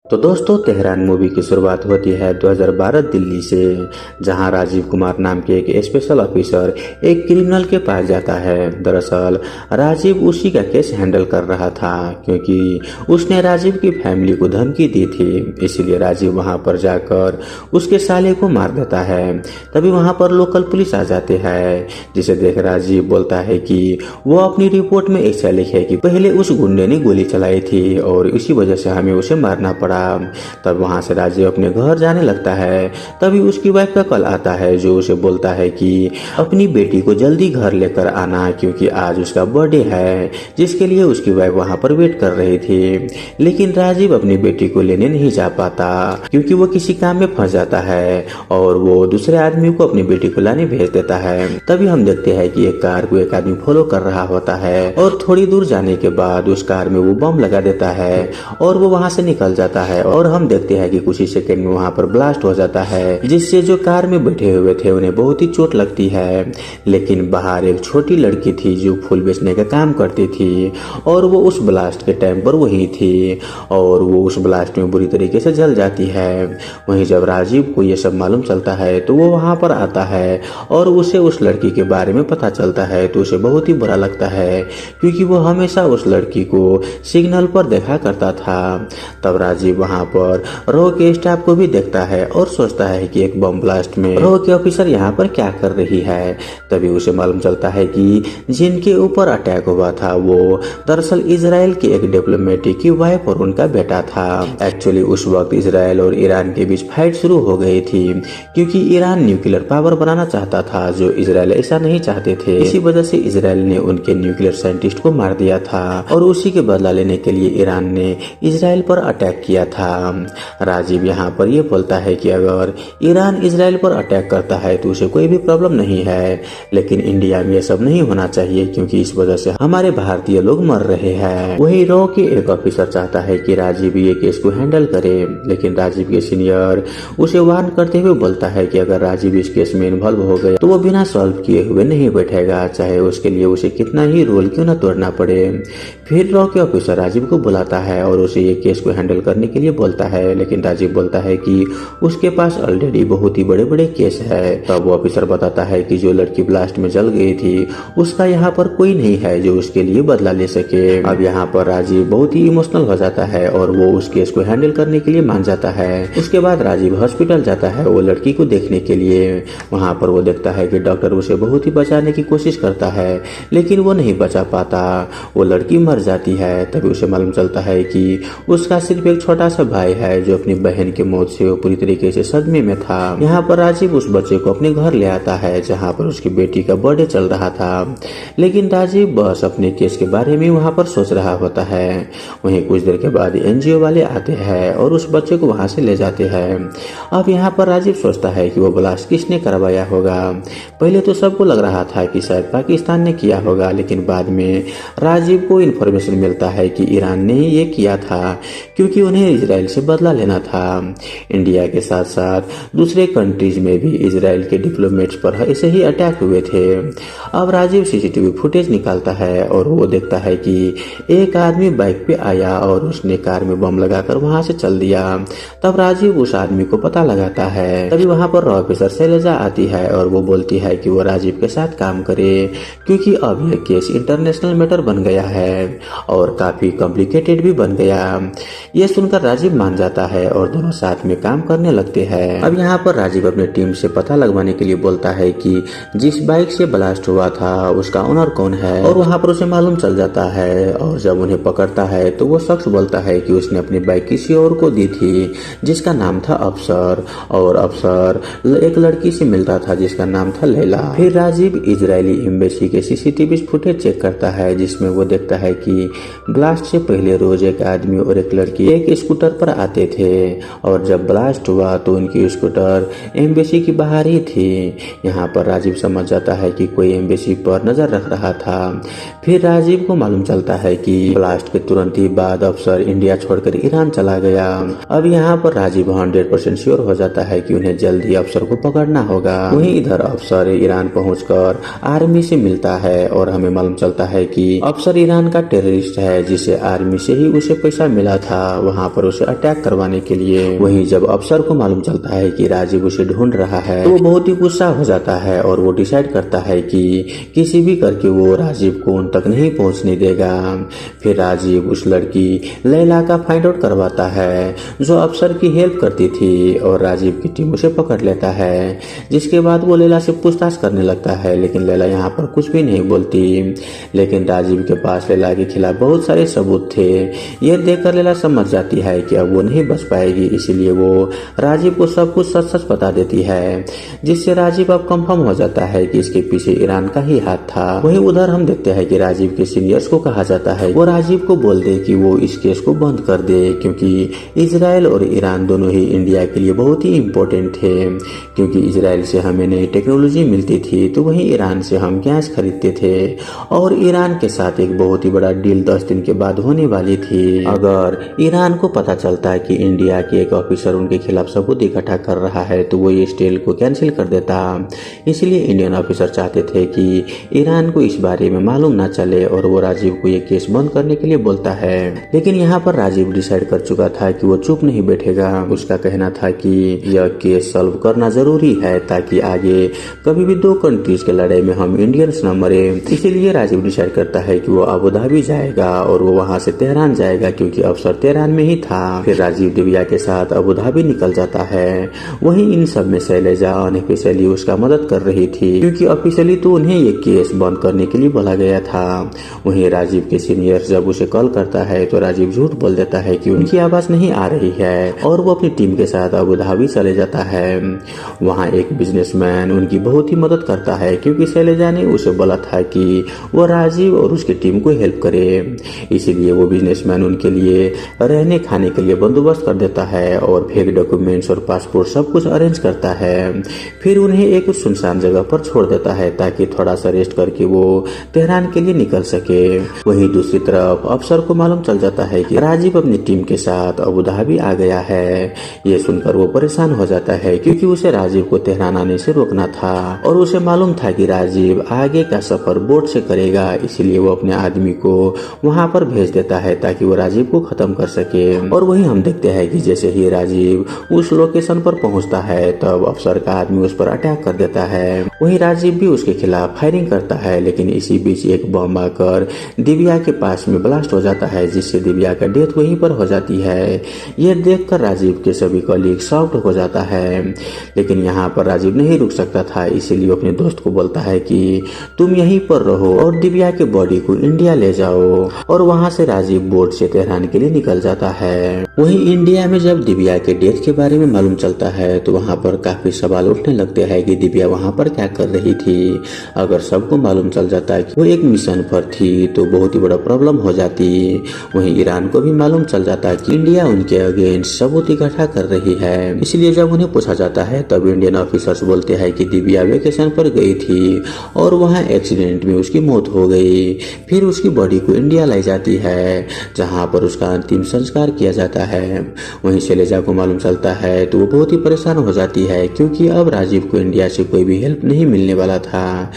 तो दोस्तों, Tehran movie की शुरुआत होती है 2012 दिल्ली से, जहां राजीव कुमार नाम के एक स्पेशल ऑफिसर एक क्रिमिनल के पास जाता है। दरअसल राजीव उसी का केस हैंडल कर रहा था, क्योंकि उसने राजीव की फैमिली को धमकी दी थी। इसलिए राजीव वहां पर जाकर उसके साले को मार देता है। तभी वहां पर लोकल पुलिस आ जाती है, जिसे देख राजीव बोलता है कि वो अपनी रिपोर्ट में ऐसा लिखे कि पहले उस गुंडे ने गोली चलाई थी और इसी वजह से हमें उसे मारना पड़ा। तब वहां से राजीव अपने घर जाने लगता है। तभी उसकी वाइफ का कॉल आता है, जो उसे बोलता है कि अपनी बेटी को जल्दी घर लेकर आना, क्योंकि आज उसका बर्थडे है, जिसके लिए उसकी वाइफ वहां पर वेट कर रही थी। लेकिन राजीव अपनी बेटी को लेने नहीं जा पाता, क्योंकि वो किसी काम में फंस जाता है और वो दूसरे आदमी को अपनी बेटी को लाने भेज देता है। तभी हम देखते हैं कि एक कार को एक आदमी फॉलो कर रहा होता है और थोड़ी दूर जाने के बाद उस कार में वो बम लगा देता है और वो वहां से निकल जाता है। और हम देखते हैं कि कुछ ही सेकंड में वहां पर ब्लास्ट हो जाता है, जिससे जो कार में बैठे हुए थे उन्हें बहुत ही चोट लगती है। लेकिन बाहर एक छोटी लड़की थी जो फूल बेचने का काम करती थी और वो उस ब्लास्ट के टाइम पर वही थी और वो उस ब्लास्ट में बुरी तरीके से जल जाती है। वहीं जब राजीव को ये सब मालूम चलता है तो वो वहां पर आता है और उसे उस लड़की के बारे में पता चलता है, तो उसे बहुत ही बुरा लगता है, क्योंकि वो हमेशा उस लड़की को सिग्नल पर देखा करता था। तब राजीव वहां पर रो के स्टाफ को भी देखता है और सोचता है कि एक बम ब्लास्ट में रो के ऑफिसर यहाँ पर क्या कर रही है। तभी उसे मालूम चलता है कि जिनके ऊपर अटैक हुआ था वो दरअसल इजराइल के एक डिप्लोमेटिक की वाइफ और उनका बेटा था। एक्चुअली उस वक्त इजराइल और ईरान के बीच फाइट शुरू हो गई थी, क्योंकि ईरान न्यूक्लियर पावर बनाना चाहता था, जो इजराइल ऐसा नहीं चाहते थे। इसी वजह से इजराइल ने उनके न्यूक्लियर साइंटिस्ट को मार दिया था और उसी के बदला लेने के लिए ईरान ने इजराइल पर अटैक किया था। राजीव यहाँ पर ये बोलता है कि अगर ईरान इजराइल पर अटैक करता है तो उसे कोई भी प्रॉब्लम नहीं है, लेकिन इंडिया में ये सब नहीं होना चाहिए, क्योंकि इस वजह से हमारे भारतीय लोग मर रहे हैं। वही रॉ के एक ऑफिसर चाहता है कि राजीव ये केस को हैंडल करे, लेकिन राजीव के सीनियर उसे वार्न करते हुए बोलता है कि अगर राजीव इस केस में इन्वॉल्व हो गया तो वो बिना सॉल्व किए हुए नहीं बैठेगा, चाहे उसके लिए उसे कितना ही रोल क्यों न तोड़ना पड़े। फिर रॉ के ऑफिसर राजीव को बुलाता है और उसे ये केस को हैंडल करने के लिए बोलता है, लेकिन राजीव बोलता है कि उसके पास ऑलरेडी बहुत ही बड़े बड़े केस है। तब वो ऑफिसर बताता है कि जो लड़की ब्लास्ट में जल गई थी उसका यहाँ पर कोई नहीं है जो उसके लिए बदला ले सके। अब यहाँ पर राजीव बहुत ही इमोशनल हो जाता है और वो उस केस को हैंडल करने के लिए मान जाता है। उसके बाद राजीव हॉस्पिटल जाता है वो लड़की को देखने के लिए। वहाँ पर वो देखता है कि डॉक्टर उसे बहुत ही बचाने की कोशिश करता है, लेकिन वो नहीं बचा पाता, वो लड़की मर जाती है। तभी उसे मालूम चलता है कि उसका सिर्फ एक छोटा सा भाई है जो अपनी बहन की मौत से वो पूरी तरीके से सदमे में था। यहाँ पर राजीव उस बच्चे को अपने घर ले आता है, जहाँ पर उसकी बेटी का बर्थडे चल रहा था, लेकिन राजीव बस अपने केस के बारे में वहाँ पर सोच रहा होता है। वहीं कुछ देर के बाद एनजीओ वाले आते हैं और उस बच्चे को वहाँ से ले जाते हैं। अब यहाँ पर राजीव सोचता है कि वो ब्लास्ट किसने करवाया होगा। पहले तो सबको लग रहा था कि शायद पाकिस्तान ने किया होगा, लेकिन बाद में राजीव को इन्फॉर्मेशन मिलता है कि ईरान ने ये किया था, क्योंकि उन्हें इजराइल से बदला लेना था। इंडिया के साथ साथ दूसरे कंट्रीज में भी इजराइल के डिप्लोमेट्स पर ऐसे ही अटैक हुए थे। अब राजीव सीसीटीवी फुटेज निकालता है और वो देखता है कि एक आदमी बाइक पे आया और उसने कार में बम लगाकर वहां से चल दिया। तब राजीव उस आदमी को पता लगाता है। तभी वहां पर ऑफिसर शैलजा आती है और वो बोलती है कि वो राजीव के साथ काम करे, क्योंकि अब यह केस इंटरनेशनल मैटर बन गया है और काफी कॉम्प्लिकेटेड भी बन गया। ये सुनकर राजीव मान जाता है और दोनों साथ में काम करने लगते हैं। अब यहाँ पर राजीव अपने टीम से पता लगवाने के लिए बोलता है कि जिस बाइक से ब्लास्ट हुआ था उसका ओनर कौन है, और वहाँ पर उसे मालूम चल जाता है। और जब उन्हें पकड़ता है तो वो शख्स बोलता है कि उसने अपनी बाइक किसी और को दी थी जिसका नाम था अफसर, और अफसर एक लड़की से मिलता था जिसका नाम था लैला। फिर राजीव इजरायली एम्बेसी के सीसीटीवी फुटेज चेक करता है, जिसमें वो देखता है कि ब्लास्ट से पहले रोज एक आदमी और एक लड़की एक स्कूटर पर आते थे, और जब ब्लास्ट हुआ तो उनकी स्कूटर एम्बेसी की बाहर ही थी। यहाँ पर राजीव समझ जाता है कि कोई एम्बेसी पर नजर रख रहा था। फिर राजीव को मालूम चलता है कि ब्लास्ट के तुरंत ही बाद अफसर इंडिया छोड़कर ईरान चला गया। अब यहाँ पर राजीव 100% श्योर हो जाता है कि उन्हें जल्दी अफसर को पकड़ना होगा। वहीं इधर अफसर ईरान पहुंचकर आर्मी से मिलता है और हमें मालूम चलता है कि अफसर ईरान का टेररिस्ट है, जिसे आर्मी से ही उसे पैसा मिला था। वहाँ पर उसे अटैक करवाने के लिए। वहीं जब अफसर को मालूम चलता है कि राजीव उसे ढूंढ रहा है तो वो बहुत ही गुस्सा हो जाता है और वो डिसाइड करता है कि किसी भी करके वो राजीव को उन तक नहीं पहुंचने देगा। फिर राजीव उस लड़की लैला का फाइंड आउट करवाता है जो अफसर की हेल्प करती थी और राजीव की टीम उसे पकड़ लेता है, जिसके बाद वो लैला से पूछताछ करने लगता है। लेकिन लैला यहाँ पर कुछ भी नहीं बोलती। लेकिन राजीव के पास लैला के खिलाफ बहुत सारे सबूत थे। यह देखकर लैला समझ जाती है कि अब वो नहीं बच पाएगी, इसीलिए वो राजीव को सब कुछ सच सच बता देती है, जिससे राजीव अब कंफर्म हो जाता है कि इसके पीछे ईरान का ही हाथ था। वहीं उधर हम देखते हैं कि राजीव के सीनियर्स को कहा जाता है वो राजीव को बोल दे कि वो इस केस को बंद कर दे, क्योंकि इजराइल और ईरान दोनों ही इंडिया के लिए बहुत ही इम्पोर्टेंट थे। क्योंकि इजराइल से हमें नई टेक्नोलॉजी मिलती थी तो वहीं ईरान से हम गैस खरीदते थे और ईरान के साथ एक बहुत ही बड़ा डील 10 दिन के बाद होने वाली थी। अगर ईरान को पता चलता है कि इंडिया के एक ऑफिसर उनके खिलाफ सबूत इकट्ठा कर रहा है तो वो इस डील को कैंसिल कर देता। इसलिए इंडियन ऑफिसर चाहते थे कि ईरान को इस बारे में मालूम ना चले और वो राजीव को ये केस बंद करने के लिए बोलता है। लेकिन यहाँ पर राजीव डिसाइड कर चुका था कि वो चुप नहीं बैठेगा। उसका कहना था कि यह केस सॉल्व करना जरूरी है ताकि आगे कभी भी दो कंट्रीज के लड़ाई में हम इंडियंस न मरे। इसीलिए राजीव डिसाइड करता है कि वो अबू धाबी जाएगा और वो वहाँ से तेहरान जाएगा, क्योंकि अफसर तेहरान में ही था। फिर राजीव दिव्या के साथ अबू धाबी निकल जाता है। वहीं इन सब में शैलेजा अनऑफिशियली उसका मदद कर रही थी, क्योंकि ऑफिशियली तो उन्हें ये केस बंद करने के लिए बोला गया था। वहीं राजीव के सीनियर जब उसे कॉल करता है तो राजीव झूठ बोल देता है कि उनकी आवाज नहीं आ रही है और वो अपनी टीम के साथ अबू धाबी चले जाता है। वहाँ एक बिजनेसमैन उनकी बहुत ही मदद करता है, क्योंकि शैलेजा ने उसे बोला था कि वो राजीव और उसकी टीम को हेल्प करे। इसीलिए वो बिजनेसमैन उनके लिए रहने खाने के लिए बंदोबस्त कर देता है और फेक डॉक्यूमेंट्स और पासपोर्ट सब कुछ अरेंज करता है। फिर उन्हें एक सुनसान जगह पर छोड़ देता है ताकि थोड़ा सा रेस्ट करके वो तेहरान के लिए निकल सके। वहीं दूसरी तरफ अफसर को मालूम चल जाता है कि राजीव अपनी टीम के साथ अबू धाबी आ गया है। ये सुनकर वो परेशान हो जाता है, क्योंकि उसे राजीव को तेहरान आने से रोकना था और उसे मालूम था कि राजीव आगे का सफर बोट से करेगा। इसलिए वो अपने आदमी को वहाँ पर भेज देता है ताकि वो राजीव को खत्म कर सके। और वहीं हम देखते हैं कि जैसे ही राजीव उस लोकेशन पर पहुंचता है तब अफसर का आदमी उस पर अटैक कर देता है। वहीं राजीव भी उसके खिलाफ फायरिंग करता है, लेकिन इसी बीच एक बम आकर दिव्या के पास में ब्लास्ट हो जाता है, जिससे दिव्या का डेथ वहीं पर हो जाती है। यह देखकर राजीव के सभी कलीग शॉक्ड हो जाता है। लेकिन यहाँ पर राजीव नहीं रुक सकता था, इसीलिए अपने दोस्त को बोलता है कि तुम यहीं पर रहो और दिव्या के बॉडी को इंडिया ले जाओ। और वहाँ से राजीव बोट से तेहरान के लिए निकल जाता है। वहीं इंडिया में जब दिव्या के डेथ के बारे में मालूम चलता है तो वहाँ पर काफी सवाल उठने लगते हैं कि दिव्या वहाँ पर क्या कर रही थी। अगर सबको मालूम चल जाता है कि वो एक मिशन पर थी तो बहुत ही बड़ा प्रॉब्लम हो जाती। वहीं ईरान को भी मालूम चल जाता है कि इंडिया उनके अगेंस्ट सबूत इकट्ठा कर रही है। इसलिए जब उन्हें पूछा जाता है तब इंडियन ऑफिसर्स बोलते हैं कि दिव्या वेकेशन पर गई थी और वहाँ एक्सीडेंट में उसकी मौत हो गई। फिर उसकी बॉडी को इंडिया लाई जाती है, जहाँ पर उसका अंतिम संस्कार किया जाता है। वहीं शैलेजा को मालूम चलता है तो वो बहुत ही परेशान हो जाती है, क्योंकि अब राजीव को इंडिया से कोई भी हेल्प नहीं मिलने वाला था,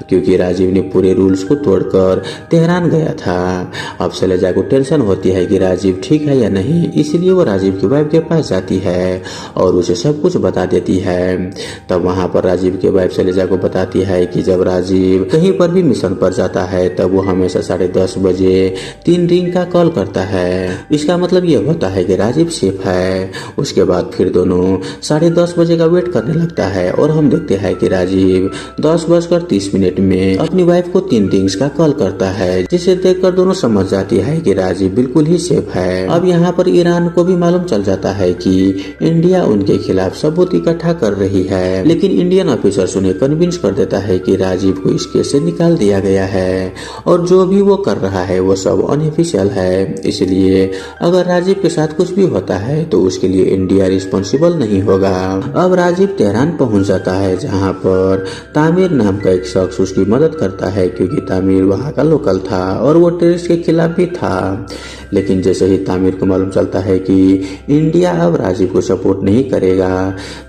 क्योंकि राजीव ने पूरे रूल्स को तोड़कर तेहरान गया था। अब शैलेजा को टेंशन होती है कि राजीव ठीक है या नहीं, इसलिए वो राजीव की वाइफ के पास जाती है और उसे सब कुछ बता देती है। तब वहाँ पर राजीव की वाइफ शैलेजा को बताती है कि जब राजीव कहीं पर भी मिशन पर जाता है तब वो हमेशा 10:30 बजे 3 रिंग का कॉल करता है। इसका मतलब ये होता है कि राजीव सेफ है। उसके बाद फिर दोनों 10:30 बजे का वेट करने लगता है और हम देखते हैं कि राजीव 10:30 में अपनी वाइफ को 3 रिंग्स का कॉल करता है, जिसे देखकर दोनों समझ जाती है कि राजीव बिल्कुल ही सेफ है। अब यहाँ पर ईरान को भी मालूम चल जाता है कि इंडिया उनके खिलाफ सबूत इकट्ठा कर रही है, लेकिन इंडियन ऑफिसर्स उन्हें कन्विंस कर देता है कि राजीव को इस केस से निकाल दिया गया है और जो भी वो कर रहा है वो सब अनऑफिशियल है। इसलिए अगर राजीव के साथ कुछ भी होता है तो उसके लिए इंडिया रिस्पॉन्सिबल नहीं होगा। अब राजीव तेहरान पहुंच जाता है, जहां पर तामिर नाम का एक शख्स उसकी मदद करता है, क्योंकि तामिर वहां का लोकल था और वो टेररिस्ट के खिलाफ भी था। लेकिन जैसे ही तामिर को मालूम चलता है कि इंडिया अब राजीव को सपोर्ट नहीं करेगा,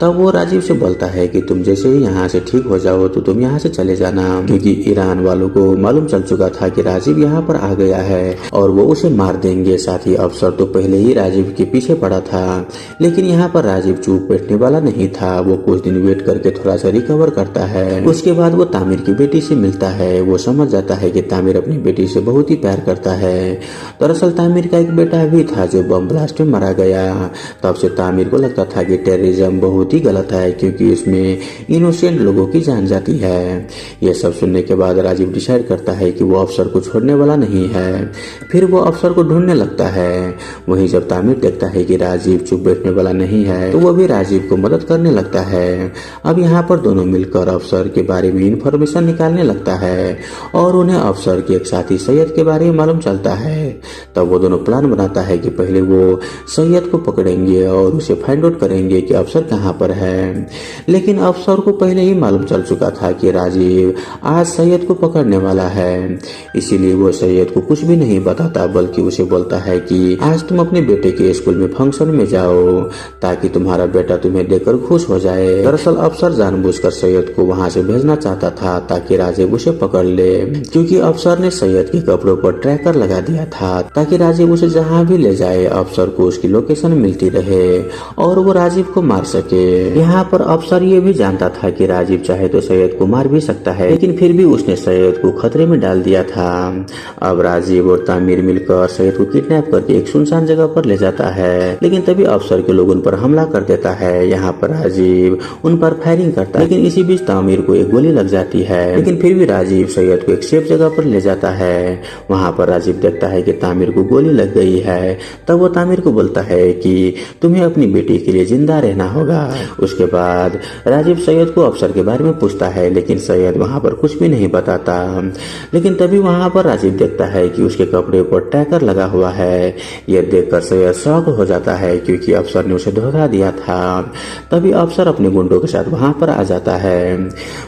तब वो राजीव से बोलता है कि तुम जैसे ही यहाँ से ठीक हो जाओ तो तुम यहाँ से चले जाना, क्योंकि ईरान वालों को मालूम चल चुका था कि राजीव यहाँ पर आ गया है और वो उसे मार देंगे। साथ ही अफसर तो पहले ही राजीव के पीछे पड़ा था, लेकिन यहाँ पर राजीव चुप बैठने वाला नहीं था। वो कुछ दिन वेट करके थोड़ा सा रिकवर करता है। उसके बाद वो तामिर की बेटी से मिलता है। वो समझ जाता है कि तामिर अपनी बेटी से बहुत ही प्यार करता है। दरअसल तामिर का एक बेटा भी था जो बम ब्लास्ट में मारा गया। तब से तामिर को लगता था कि टेररिज्म बहुत ही गलत है, क्योंकि इसमें इनोसेंट लोगों की जान जाती है। यह सब सुनने के बाद राजीव डिसाइड करता है कि वो अफसर को छोड़ने वाला नहीं है। फिर वो अफसर को ढूंढने लगता है। वहीं जब तामिर देखता है कि राजीव चुप बैठने वाला नहीं है तो वो भी राजीव को मदद करने लगता है। अब यहाँ पर दोनों मिलकर अफसर के बारे में इंफॉर्मेशन निकालने लगता है और उन्हें अफसर के एक साथी सैयद के बारे में मालूम चलता है। तब वो दोनों प्लान बनाता है कि पहले वो सैयद को पकड़ेंगे और उसे फाइंड आउट करेंगे कि अफसर कहाँ पर है। लेकिन अफसर को पहले ही मालूम चल चुका था कि राजीव आज सैयद को पकड़ने वाला है, इसीलिए वो सैयद को कुछ भी नहीं बताता, बल्कि उसे बोलता है कि आज तुम अपने बेटे के स्कूल में फंक्शन में जाओ ताकि तुम्हारा बेटा तुम्हें देखकर खुश हो जाए। दरअसल अफसर जानबूझकर सैयद को वहाँ से भेजना चाहता था ताकि राजीव उसे पकड़ ले, क्योंकि अफसर ने सैयद के कपड़ों पर ट्रैकर लगा दिया था ताकि राजीव उसे जहाँ भी ले जाए अफसर को उसकी लोकेशन मिलती रहे और वो राजीव को मार सके। यहाँ पर अफसर ये भी जानता था कि राजीव चाहे तो सैयद को मार भी सकता है, लेकिन फिर भी उसने सैयद को खतरे में डाल दिया था। अब राजीव और तामिर मिलकर सैयद को किडनैप करके एक सुनसान जगह पर ले जाता है, लेकिन तभी अफसर के लोग उन पर हमला कर देता है। यहाँ पर राजीव उन पर फायरिंग करता है, लेकिन इसी बीच तामिर को एक गोली लग जाती है, लेकिन फिर भी राजीव सैयद को एक सेफ जगह पर ले जाता है। वहाँ पर राजीव देखता है कि तामिर को गोली लग गई है। तब वो तामिर को बोलता है कि तुम्हें अपनी बेटी के लिए जिंदा रहना होगा। उसके बाद राजीव सैयद को अफसर के बारे में पूछता है, लेकिन सैयद वहाँ पर कुछ भी नहीं बताता। लेकिन तभी वहाँ पर राजीव देखता है कि उसके कपड़े पर ट्रैकर लगा हुआ है। यह देखकर सैयद शॉक हो जाता है, क्योंकि अफसर ने उसे धोखा दिया था। तभी अफसर अपने गुंडों के साथ वहाँ पर आ जाता है।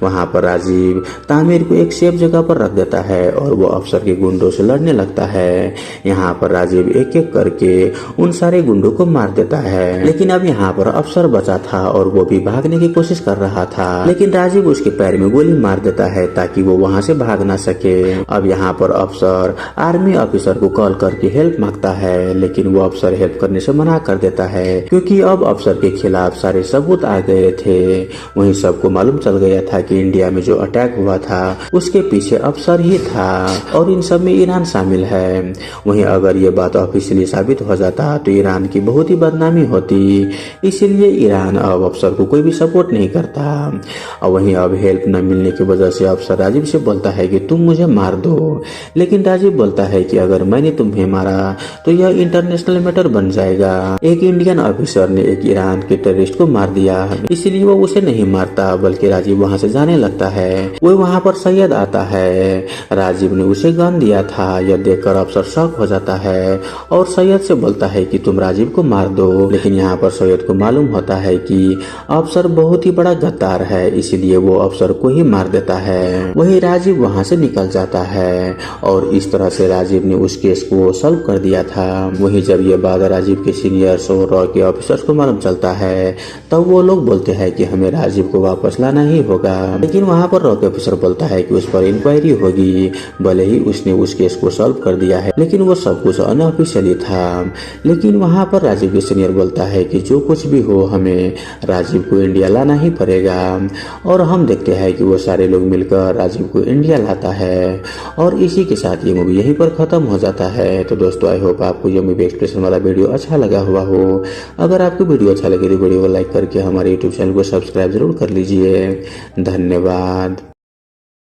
वहाँ पर राजीव तामिर को एक सेफ जगह पर रख देता है और वो अफसर के गुंडों से लड़ने लगता है। यहाँ पर राजीव एक एक करके उन सारे गुंडों को मार देता है, लेकिन अब यहाँ पर अफसर बचा था और वो भी भागने की कोशिश कर रहा था, लेकिन राजीव उसके पैर में गोली मार देता है ताकि वो वहाँ से भाग ना सके। अब यहाँ पर अफसर आर्मी ऑफिसर को कॉल करके हेल्प मांगता है, लेकिन वो अफसर हेल्प करने से मना कर देता है, क्योंकि अब अफसर के खिलाफ सारे सबूत आ गए थे। वहीं सबको मालूम चल गया था कि इंडिया में जो अटैक हुआ था उसके पीछे अफसर ही था और इन सब में ईरान शामिल है। वहीं अगर ये बात ऑफिशियली साबित हो जाता तो ईरान की बहुत ही बदनामी होती, इसीलिए ईरान अब अफसर को कोई भी सपोर्ट नहीं करता। और वहीं अब हेल्प न मिलने की वजह से अफसर राजीव से बोलता है कि तुम मुझे मार दो, लेकिन राजीव बोलता है कि अगर मैंने तुम्हें मारा तो यह इंटरनेशनल मैटर बन जाएगा। एक इंडियन ऑफिसर ने एक ईरान के टेररिस्ट को मार दिया, इसलिए वो उसे नहीं मारता, बल्कि राजीव वहाँ से जाने लगता है। वो वहाँ पर सैयद आता है। राजीव ने उसे गन दिया था। यह देखकर अफसर शॉक हो जाता है और सैयद से बोलता है कि तुम राजीव को मार दो, लेकिन यहाँ पर सैयद को मालूम होता है कि अफसर बहुत ही बड़ा गद्दार है, इसीलिए वो अफसर को ही मार देता है। वही राजीव वहाँ से निकल जाता है और इस तरह से राजीव ने उस केस को सॉल्व कर दिया था। वही जब ये बात राजीव के सीनियर्स और रॉ के ऑफिसर्स को मालूम चलता है तब वो लोग बोलते हैं कि हमें राजीव को वापस लाना ही होगा, लेकिन वहाँ पर रॉ के ऑफिसर बोलता है कि उस पर इंक्वायरी होगी। भले ही उसने उस केस को सॉल्व कर दिया है, लेकिन वो सब कुछ अनऑफिशियली था। लेकिन वहाँ पर राजीव के सीनियर बोलता है कि जो कुछ भी हो हमें राजीव को इंडिया लाना ही पड़ेगा। और हम देखते हैं कि वो सारे लोग मिलकर राजीव को इंडिया लाता है और इसी के साथ ये मूवी यहीं पर खत्म हो जाता है। तो दोस्तों आई होप आपको ये मूवी एक्सप्रेशन वाला वीडियो अच्छा लगा हुआ हो। अगर आपको वीडियो अच्छा लगे तो वीडियो को लाइक करके हमारे यूट्यूब चैनल को सब्सक्राइब जरूर कर लीजिए। धन्यवाद।